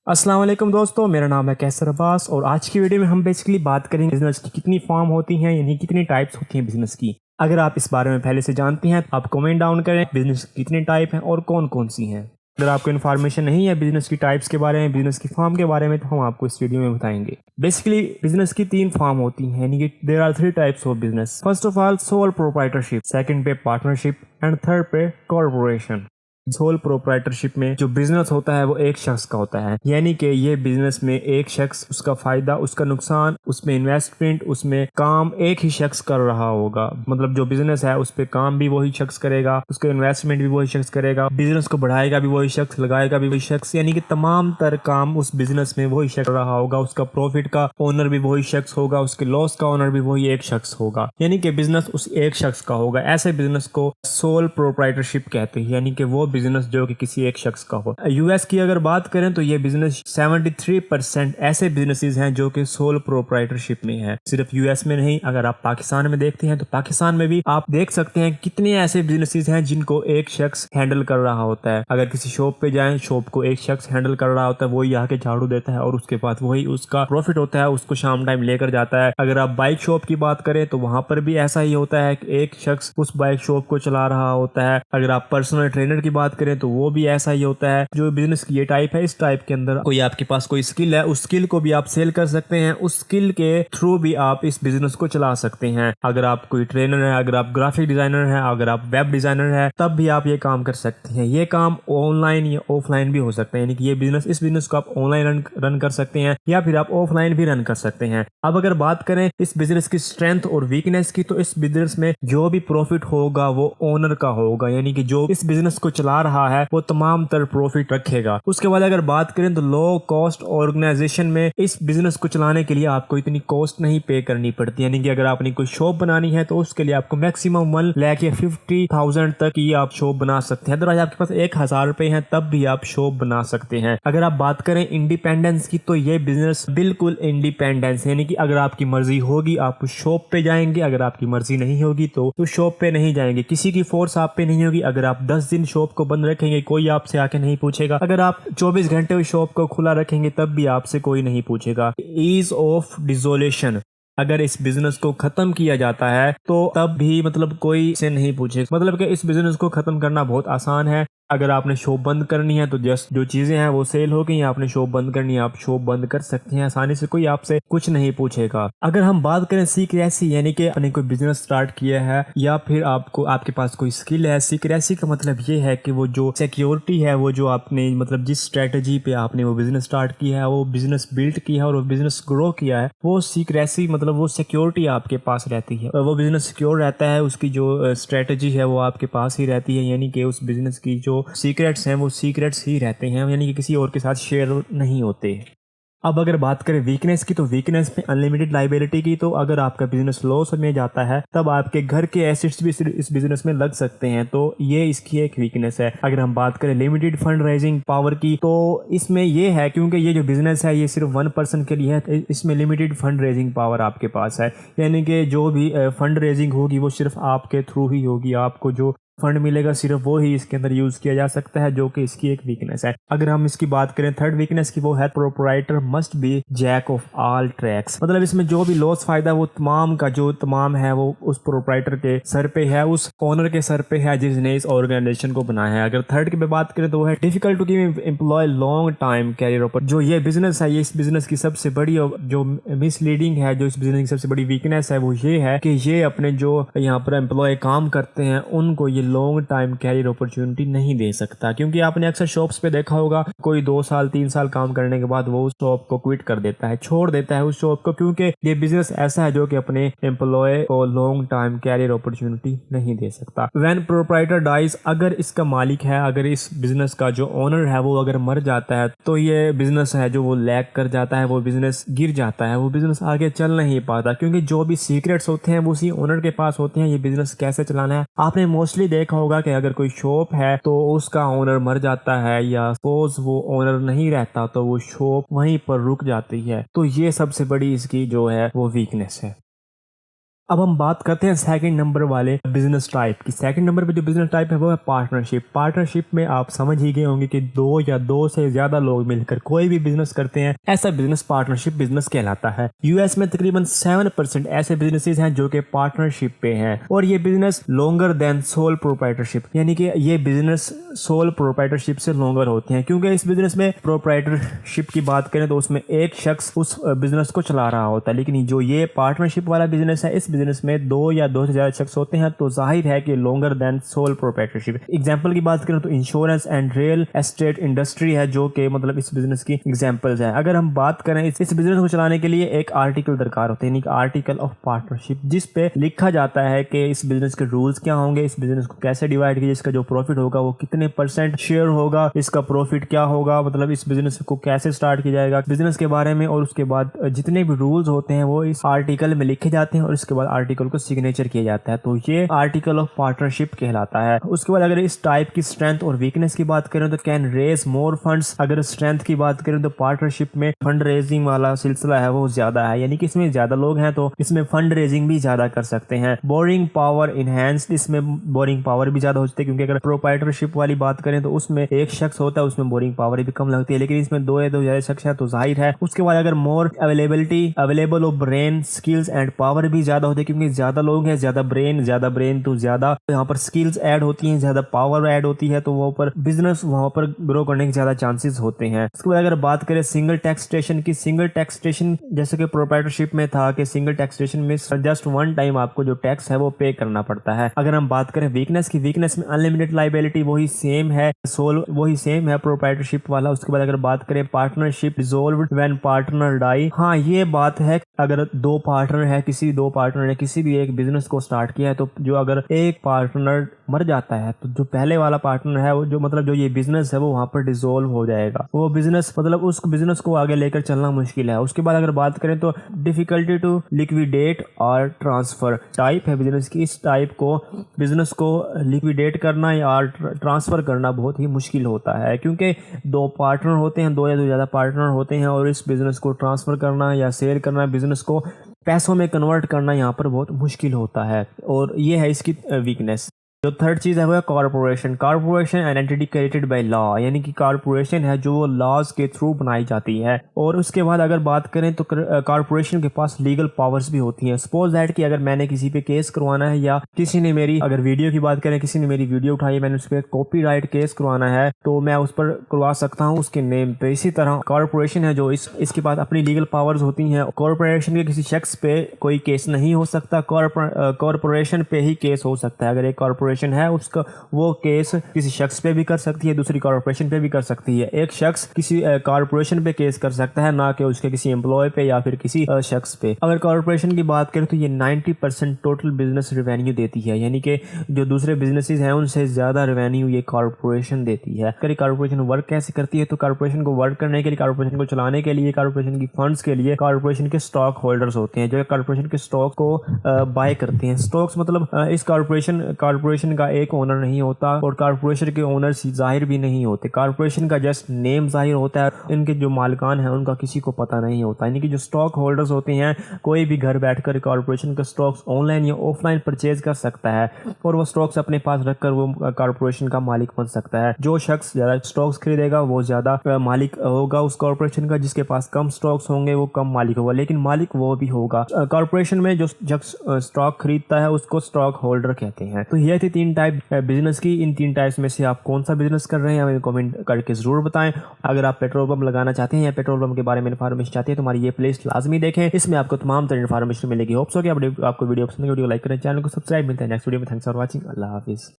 अस्सलाम वालेकुम दोस्तों, मेरा नाम है कैसर अब्बास और आज की वीडियो में हम बेसिकली बात करेंगे बिजनेस की कितनी फॉर्म होती हैं, यानी कितनी टाइप्स होती हैं बिजनेस की। अगर आप इस बारे में पहले से जानते हैं तो आप कमेंट डाउन करें बिजनेस की कितनी टाइप हैं और कौन कौन सी हैं। अगर आपको इन्फॉर्मेशन नहीं है बिजनेस की टाइप्स के बारे में, बिजनेस की फॉर्म के बारे में, तो हम आपको इस वीडियो में बताएंगे। बेसिकली बिजनेस की तीन फॉर्म होती हैं, यानी कि there are three types of business. First of all sole proprietorship, second पे पार्टनरशिप एंड थर्ड पे कॉर्पोरेशन। सोल प्रोप्राइटरशिप में जो बिजनेस होता है वो एक शख्स का होता है, यानी कि ये बिजनेस में एक शख्स, उसका फायदा, उसका नुकसान, उसमें इन्वेस्टमेंट, उसमें काम एक ही शख्स कर रहा होगा। मतलब जो बिजनेस है उस पे काम भी वही शख्स करेगा, उसका इन्वेस्टमेंट भी वही शख्स करेगा, बिजनेस को बढ़ाएगा भी वही शख्स, लगाएगा भी वही शख्स, यानी कि तमाम तर काम उस बिजनेस में वही शख्स कर रहा होगा। उसका प्रॉफिट का ओनर भी वही शख्स होगा, उसके लॉस का ओनर भी वही एक शख्स होगा, यानी कि बिजनेस उस एक शख्स का होगा। ऐसे बिजनेस को सोल प्रोप्राइटरशिप कहते हैं, यानी कि वो बिजनेस जो कि किसी एक शख्स का हो। यूएस की अगर बात करें तो ये बिजनेस 73% ऐसे बिजनेसेस हैं जो कि सोल प्रोप्राइटरशिप में है। सिर्फ यूएस में नहीं, अगर आप पाकिस्तान में देखते हैं तो पाकिस्तान में भी आप देख सकते हैं कितने ऐसे बिजनेसेस हैं जिनको एक शख्स हैंडल कर रहा होता है। अगर किसी शॉप पे जाएं, शॉप को एक शख्स हैंडल कर रहा होता है, वही आके झाड़ू देता है और उसके बाद वही उसका प्रॉफिट होता है, उसको शाम टाइम लेकर जाता है। अगर आप बाइक शॉप की बात करें तो वहां पर भी ऐसा ही होता है कि एक शख्स उस बाइक शॉप को चला रहा होता है। अगर आप पर्सनल ट्रेनर की बात करें तो वो भी ऐसा ही होता है। जो बिजनेस की ये टाइप है, इस टाइप के अंदर कोई आपके पास कोई स्किल है, उस स्किल को भी आप सेल कर सकते हैं, उस स्किल के थ्रू भी आप इस बिजनेस को चला सकते हैं। अगर आप कोई ट्रेनर है, अगर आप ग्राफिक डिजाइनर है, अगर आप वेब डिजाइनर है, तब भी आप ये काम कर सकते हैं। ये काम ऑनलाइन या ऑफलाइन भी हो सकते हैं, यानी कि ये बिजनेस, इस बिजनेस को आप ऑनलाइन रन कर सकते हैं या फिर आप ऑफलाइन भी रन कर सकते हैं। अब अगर बात करें इस बिजनेस की स्ट्रेंथ और वीकनेस की, तो इस बिजनेस में जो भी प्रॉफिट होगा वो ओनर का होगा, यानी कि जो इस बिजनेस को चला रहा है वो तमाम तर प्रॉफिट रखेगा। उसके बाद अगर बात करें तो लो कॉस्ट ऑर्गेनाइजेशन में इस बिजनेस को चलाने के लिए आपको इतनी कॉस्ट नहीं पे करनी पड़ती, यानी कि अगर आपने कोई शॉप बनानी है तो उसके लिए आपको मैक्सिमम 1,50,000 तक की आप शॉप बना सकते हैं। अगर आपके पास 1,000 रुपए हैं तब भी आप शॉप बना सकते हैं। अगर आप बात करें इंडिपेंडेंस की, तो ये बिजनेस बिल्कुल इंडिपेंडेंस, यानी कि अगर आपकी मर्जी होगी आप शॉप पे जाएंगे, अगर आपकी मर्जी नहीं होगी तो शॉप पे नहीं जाएंगे। किसी की फोर्स आप पे नहीं होगी। अगर आप 10 दिन शॉप को बंद रखेंगे कोई आपसे आके नहीं पूछेगा। अगर आप 24 घंटे उस शॉप को खुला रखेंगे तब भी आपसे कोई नहीं पूछेगा। ईज ऑफ डिसोल्यूशन, अगर इस बिजनेस को खत्म किया जाता है तो तब भी मतलब कोई से नहीं पूछेगा। मतलब कि इस बिजनेस को खत्म करना बहुत आसान है। अगर आपने शॉप बंद करनी है तो जस्ट जो चीजें हैं वो सेल हो गई, आपने शॉप बंद करनी है, आप शॉप बंद कर सकते हैं आसानी से, कोई आपसे कुछ नहीं पूछेगा। अगर हम बात करें सीक्रेसी, यानी कि आपने कोई बिजनेस स्टार्ट किया है या फिर आपको आपके पास कोई स्किल है, सीक्रेसी का मतलब ये है कि वो जो सिक्योरिटी है, वो जो आपने मतलब जिस स्ट्रेटजी पे आपने वो बिजनेस स्टार्ट किया है, वो बिजनेस बिल्ड किया है और वो बिजनेस ग्रो किया है, वो सीक्रेसी मतलब वो सिक्योरिटी आपके पास रहती है, वो बिजनेस सिक्योर रहता है, उसकी जो स्ट्रेटजी है वो आपके पास ही रहती है, यानी कि उस बिजनेस की जो सीक्रेट्स हैं वो सीक्रेट्स ही रहते हैं, यानी कि किसी और के साथ शेयर नहीं होते। अब अगर बात करें वीकनेस की, तो वीकनेस में अनलिमिटेड लाइबिलिटी की, तो अगर आपका बिजनेस लॉस में जाता है तब आपके घर के एसेट्स भी इस बिजनेस में लग सकते हैं, तो ये इसकी एक वीकनेस है। अगर हम बात करें लिमिटेड फंड रेजिंग पावर की, तो इसमें ये है क्योंकि ये जो बिजनेस है ये सिर्फ 1% के लिए है, इसमें लिमिटेड फंड रेजिंग पावर आपके पास है, यानी कि जो भी फंड रेजिंग होगी वो सिर्फ आपके थ्रू ही होगी, आपको जो फंड मिलेगा सिर्फ वो ही इसके अंदर यूज किया जा सकता है, जो कि इसकी एक वीकनेस है। अगर हम इसकी बात करें थर्ड वीकनेस की, वो है proprietor must be jack of all trades, मतलब इसमें जो भी लॉस फायदा वो तमाम का जो तमाम है वो उस प्रोप्राइटर के सर पे है, उस ओनर के सर पे है जिसने इस ऑर्गेनाइजेशन को बनाया है। अगर थर्ड की बात करें तो वो है difficult to give employ long time career ऊपर, जो ये बिजनेस है, ये इस बिजनेस की सबसे बड़ी जो मिसलीडिंग है, जो इस बिजनेस की सबसे बड़ी वीकनेस है वो ये है कि ये अपने जो यहाँ पर एम्प्लॉय काम करते हैं उनको ये लॉन्ग टाइम कैरियर अपॉर्चुनिटी नहीं दे सकता, क्योंकि आपने अक्सर शॉप्स पे देखा होगा कोई 2 साल 3 साल काम करने के बाद वो उस शॉप को क्विट कर देता है, छोड़ देता है उस शॉप को, क्योंकि ये बिजनेस ऐसा है जो कि अपने एम्प्लॉय को लॉन्ग टाइम कैरियर अपॉर्चुनिटी नहीं दे सकता। व्हेन प्रोप्राइटर डाइज, अगर इसका मालिक है, अगर इस बिजनेस का जो ओनर है वो अगर मर जाता है तो ये बिजनेस है जो वो लैग कर जाता है, वो बिजनेस गिर जाता है, वो बिजनेस आगे चल नहीं पाता, क्योंकि जो भी सीक्रेट्स होते हैं वो उसी ओनर के पास होते हैं, ये बिजनेस कैसे चलाना है। आपने मोस्टली देखा होगा कि अगर कोई शॉप है तो उसका ओनर मर जाता है या सपोज वो ओनर नहीं रहता तो वो शॉप वहीं पर रुक जाती है, तो ये सबसे बड़ी इसकी जो है वो वीकनेस है। अब हम बात करते हैं सेकंड नंबर वाले बिजनेस टाइप की। सेकंड नंबर पे जो बिजनेस टाइप है वो है पार्टनरशिप। पार्टनरशिप में आप समझ ही गए होंगे कि दो या दो से ज्यादा लोग मिलकर कोई भी बिजनेस करते हैं, ऐसा बिजनेस पार्टनरशिप बिजनेस कहलाता है। यूएस में तकरीबन 7% ऐसे बिजनेसेस हैं जो कि पार्टनरशिप पे हैं, और ये business longer than sole proprietorship, यानी कि ये बिजनेस सोल प्रोप्राइटरशिप से लॉन्गर होते हैं, क्योंकि इस बिजनेस में प्रोप्राइटरशिप की बात करें तो उसमें एक शख्स उस बिजनेस को चला रहा होता है। लेकिन जो ये पार्टनरशिप वाला बिजनेस है, इस बिजनेस में दो या दो से ज्यादा शख्स होते हैं, तो जाहिर है कि longer than sole proprietorship. Example की बात करें तो insurance and real estate industry है जो कि मतलब इस बिजनेस की एग्जांपल्स है। अगर हम बात करें इस बिजनेस को चलाने के लिए एक आर्टिकल दरकार होते हैं, यानी कि आर्टिकल ऑफ पार्टनरशिप, जिस पे लिखा जाता है कि इस बिजनेस के रूल्स क्या होंगे, इस बिजनेस को कैसे डिवाइड किया, इसका जो प्रॉफिट होगा वो कितने % शेयर होगा, इसका प्रॉफिट क्या होगा, मतलब इस बिजनेस को कैसे स्टार्ट किया जाएगा, बिजनेस के बारे में। और उसके बाद जितने भी रूल्स होते हैं वो इस आर्टिकल में लिखे जाते हैं और इसके बाद आर्टिकल को सिग्नेचर किया जाता है, तो ये आर्टिकल ऑफ पार्टनरशिप कहलाता है। उसके बाद अगर इस टाइप की स्ट्रेंथ और वीकनेस की बात करें तो कैन रेज मोर फंड्स। अगर स्ट्रेंथ की बात करें तो पार्टनरशिप में फंड रेजिंग वाला सिलसिला है वो ज्यादा है, यानी कि इसमें ज्यादा लोग हैं तो इसमें फंड रेजिंग भी ज्यादा कर सकते हैं। बोरिंग पावर इनहेंस्ड, इसमें बोरिंग पावर भी ज्यादा हो सकती है, क्योंकि अगर प्रोप्राइटरशिप वाली बात करें तो उसमें एक शख्स होता है, उसमें बोरिंग पावर भी कम लगती है, लेकिन इसमें दो या दो ज्यादा शख्स है तो जाहिर है। उसके बाद अगर मोर available of brain skills and power भी ज्यादा होती है, क्योंकि ज्यादा लोग हैं, ज्यादा ब्रेन तो ज्यादा यहाँ पर स्किल्स ऐड होती हैं, ज्यादा पावर ऐड होती है, तो वहाँ पर बिजनेस वहाँ पर ग्रो करने के ज्यादा चांसेस होते हैं। उसके बाद अगर बात करें सिंगल टैक्सेशन की, सिंगल टैक्सेशन जैसे कि प्रोप्राइटरशिप में था कि सिंगल टैक्सेशन में जस्ट वन टाइम आपको जो टैक्स है वो पे करना पड़ता है। अगर हम बात करें वीकनेस की, वीकनेस में अनलिमिटेड लाइबिलिटी वही सेम है, सोल वही सेम है प्रोप्राइटरशिप वाला। उसके बाद अगर बात करें partnership dissolved when partner die, हाँ ये बात है, अगर दो पार्टनर है, दो पार्टनर ने किसी भी एक बिजनेस को स्टार्ट किया है, तो जो अगर एक पार्टनर मर जाता है तो जो पहले वाला पार्टनर है वो जो मतलब जो ये बिजनेस है वो वहां पर डिसॉल्व हो जाएगा, वो बिजनेस मतलब उस बिजनेस को आगे लेकर चलना मुश्किल है। उसके बाद अगर बात करें तो डिफिकल्टी टू लिक्विडेट और ट्रांसफर टाइप है बिजनेस की, इस टाइप को बिजनेस को लिक्विडेट करना या ट्रांसफर करना बहुत ही मुश्किल होता है, क्योंकि दो पार्टनर होते हैं, दो या दो ज्यादा पार्टनर होते हैं, और इस बिजनेस को ट्रांसफर करना या सेल करना, बिजनेस को पैसों में कन्वर्ट करना यहाँ पर बहुत मुश्किल होता है, और ये है इसकी वीकनेस। जो थर्ड चीज है वो है corporation. Corporation an entity created by law, यानी कि कॉर्पोरेशन है जो लॉज के थ्रू बनाई जाती है। और उसके बाद अगर बात करें तो कॉर्पोरेशन के पास लीगल पावर्स भी होती हैं। सपोज दैट कि अगर मैंने किसी पे केस करवाना है, या किसी ने मेरी, अगर वीडियो की बात करें, किसी ने मेरी वीडियो उठाई, मैंने उस पर कॉपीराइट केस करवाना है तो मैं उस पर करवा सकता हूँ उसके नेम पे। इसी तरह कॉर्पोरेशन है जो इसके पास अपनी लीगल पावर्स होती हैं। कॉर्पोरेशन के किसी शख्स पे कोई केस नहीं हो सकता, कॉर्पोरेशन पे ही केस हो सकता है। अगर एक कॉर्पोरेशन है उसका वो केस किसी शख्स पे भी कर सकती है, दूसरी कॉर्पोरेशन पे भी कर सकती है। एक शख्स किसी कॉर्पोरेशन पे केस कर सकता है, ना कि उसके किसी एम्प्लॉय पे या फिर किसी शख्स पे। अगर कॉर्पोरेशन की बात करें तो ये 90% टोटल बिजनेस रेवेन्यू देती है, यानी कि जो दूसरे बिजनेसेस हैं उनसे ज्यादा रेवेन्यू ये कॉर्पोरेशन देती है। अगर कॉर्पोरेशन वर्क कैसे करती है, तो कॉर्पोरेशन को वर्क करने के लिए, कॉर्पोरेशन को चलाने के लिए, कॉर्पोरेशन की फंड्स के लिए कॉर्पोरेशन के स्टॉक होल्डर्स होते हैं जो कॉर्पोरेशन के स्टॉक को बाय करते हैं। स्टॉक्स मतलब इस कॉर्पोरेशन का एक ओनर नहीं होता, और कॉर्पोरेशन के ओनर्स जाहिर भी नहीं होते, कॉर्पोरेशन का जस्ट नेम जाहिर होता है, इनके जो मालिकान है उनका किसी को पता नहीं होता। यानी कि जो स्टॉक होल्डर्स होते हैं, कोई भी घर बैठकर कॉर्पोरेशन के स्टॉक्स ऑनलाइन या ऑफलाइन परचेज कर सकता है, और वो स्टॉक्स अपने पास रखकर वो कॉर्पोरेशन का मालिक बन सकता है। जो शख्स ज्यादा स्टॉक्स खरीदेगा वो ज्यादा मालिक होगा उस कॉर्पोरेशन का, जिसके पास कम स्टॉक्स होंगे वो कम मालिक होगा, लेकिन मालिक वो भी होगा। कॉर्पोरेशन में जो शख्स स्टॉक खरीदता है उसको स्टॉक होल्डर कहते हैं। तो ये थी 3 टाइप बिजनेस की। इन 3 टाइप्स में से आप कौन सा बिजनेस कर रहे हैं हमें कमेंट करके जरूर बताएं। अगर आप पेट्रोल पंप लगाना चाहते हैं या पेट्रोल पंप के बारे में इन्फॉर्मेशन चाहते हैं तो हमारी ये प्लेलिस्ट लाजमी देखें, इसमें आपको तमाम तरह इन्फॉर्मेशन मिलेगी। होप्स हो कि आपको वीडियो पसंद है, वीडियो लाइक करें, चैनल को सब्सक्राइब। मिलते हैं नेक्स्ट वीडियो में। Thanks for watching. Allah Hafiz.